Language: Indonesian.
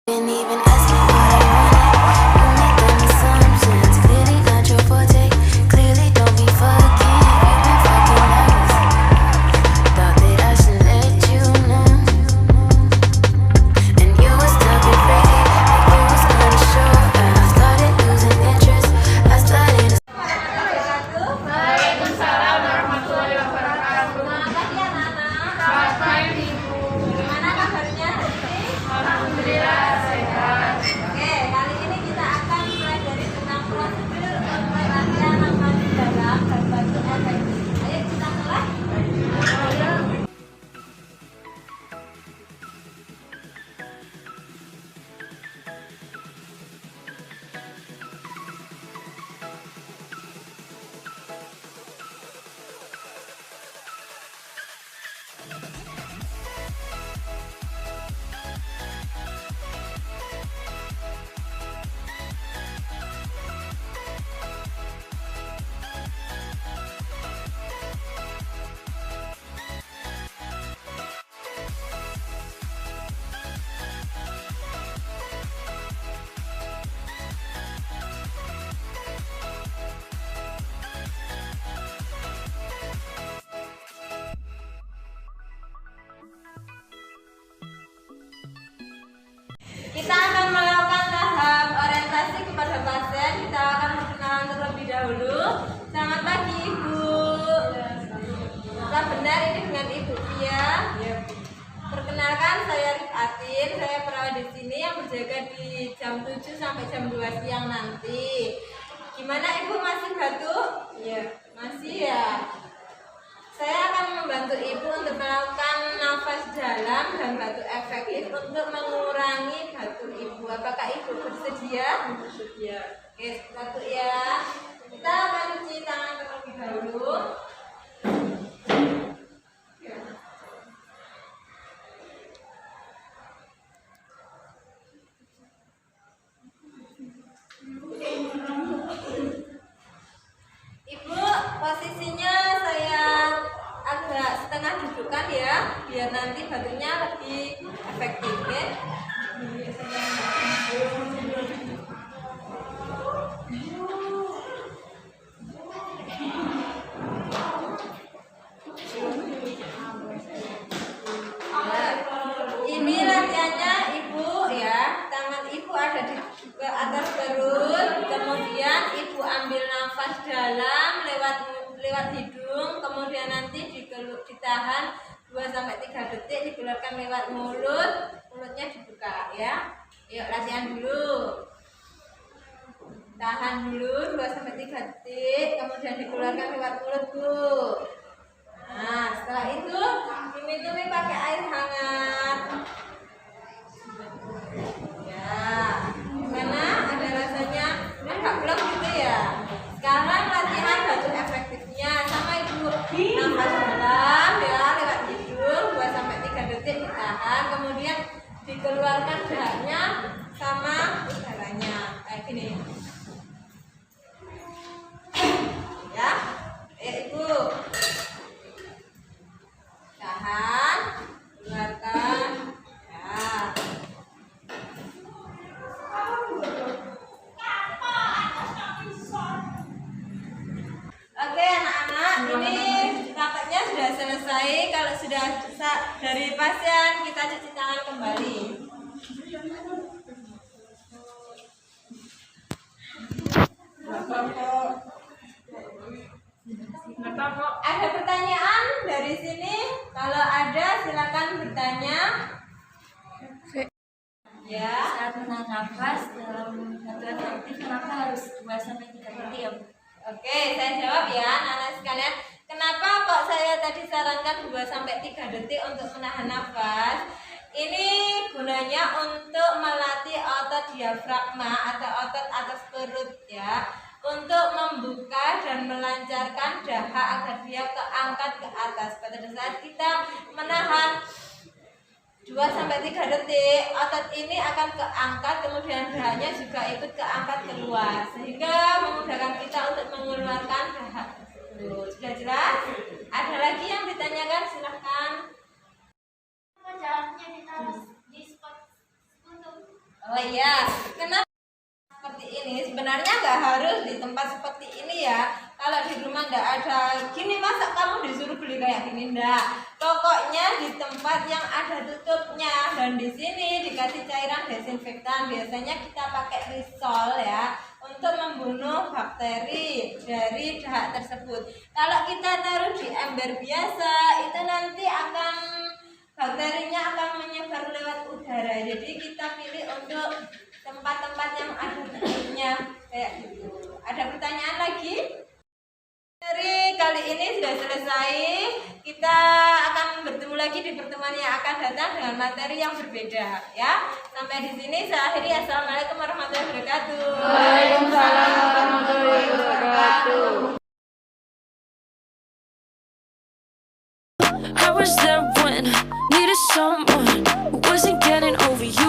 Didn't even ask me what I wanted. You make them assumptions. Clearly not your forte. Clearly don't be fucking. You've been fucking nice. Thought that I should let you know. And you were stuck and crazy. Like it was gonna show. And I started losing interest. I started. Waalaikumsalam warahmatullahi wabarakatuh. Selamat pagi anak-anak. Selamat pagi Ibu. Gimana kabarnya hari ini? Alhamdulillah sehat. Oke, kali ini kita akan mempelajari tentang prosedur untuk latihan nafas dalam dan batu efektif. Ayo kita mulai. Kita akan melakukan tahap orientasi kepada pasien. Kita akan berkenalan terlebih dahulu. Selamat pagi Ibu. Apakah benar ini dengan Ibu Pia? Perkenalkan, saya Rifatin. Saya perawat di sini yang berjaga di jam 7 sampai jam 2 siang nanti. Gimana Ibu, masih batuk? Iya. Masih ya. Saya akan membantu Ibu untuk melakukan nafas dalam dan batuk efektif untuk mengurangi batuk Ibu. Apakah Ibu bersedia? Bersedia. Oke, batuk ya. Kita akan cuci tangan terlebih dahulu. Ibu, posisinya saya agak setengah dudukan ya, biar nanti batuknya lebih efektif ya. Ini latihannya Ibu ya, tangan Ibu ada di ke atas perut, kemudian Ibu ambil nafas dalam lewat hidung, kemudian nanti ditahan 2-3 detik, dikeluarkan lewat mulut, mulutnya dibuka ya. Yuk latihan dulu. Tahan dulu 2-3 detik, kemudian dikeluarkan lewat mulut Bu. Nah, setelah itu tumi-tumi pakai air hangat. Ya, gimana? Ada rasanya agak plek gitu ya. Sekarang latihan batuk efektifnya sama Ibu. Nafas dalam ya lewat hidung 2-3 detik ditahan, kemudian dikeluarkan dahaknya sama udaranya kayak gini. Ya, ayo Ibu. Tahan, keluarkan. Ya. Oke anak-anak, ini prakteknya sudah selesai. Kalau sudah dari pasien, kita cuci tangan kembali. Ada pertanyaan dari sini? Kalau ada silakan bertanya. Ya. Saat menahan nafas dalam batuk efektif, kenapa harus 2-3 detik ya Bu? Oke, saya jawab ya anak-anak sekalian. Kenapa kok saya tadi sarankan 2-3 detik untuk menahan nafas? Ini gunanya untuk melatih otot diafragma atau otot atas perut ya, untuk membuka dan melancarkan dahak agar dia keangkat ke atas. Pada saat kita menahan 2-3 detik, otot ini akan keangkat, kemudian dahaknya juga ikut keangkat keluar, sehingga memudahkan kita untuk mengeluarkan dahak tersebut. Sudah jelas? Ada lagi yang ditanyakan? Silahkan. Jalannya ditaruh di spot untuk Oh iya, kenapa seperti ini? Sebenarnya nggak harus di tempat seperti ini ya. Kalau di rumah nggak ada gini, masa kamu disuruh beli kayak gini? Nggak. Pokoknya di tempat yang ada tutupnya, dan di sini dikasih cairan desinfektan. Biasanya kita pakai Lysol ya untuk membunuh bakteri dari dahak tersebut. Kalau kita taruh di ember biasa, itu nanti bakterinya akan menyebar lewat udara. Jadi kita pilih untuk tempat-tempat yang ada tutupnya kayak gitu. Ada pertanyaan lagi? Dari kali ini sudah selesai. Kita akan bertemu lagi di pertemuan yang akan datang dengan materi yang berbeda ya. Sampai di sini saya akhiri. Assalamualaikum warahmatullahi wabarakatuh. Waalaikumsalam warahmatullahi wabarakatuh. I was there when I needed someone who wasn't getting over you.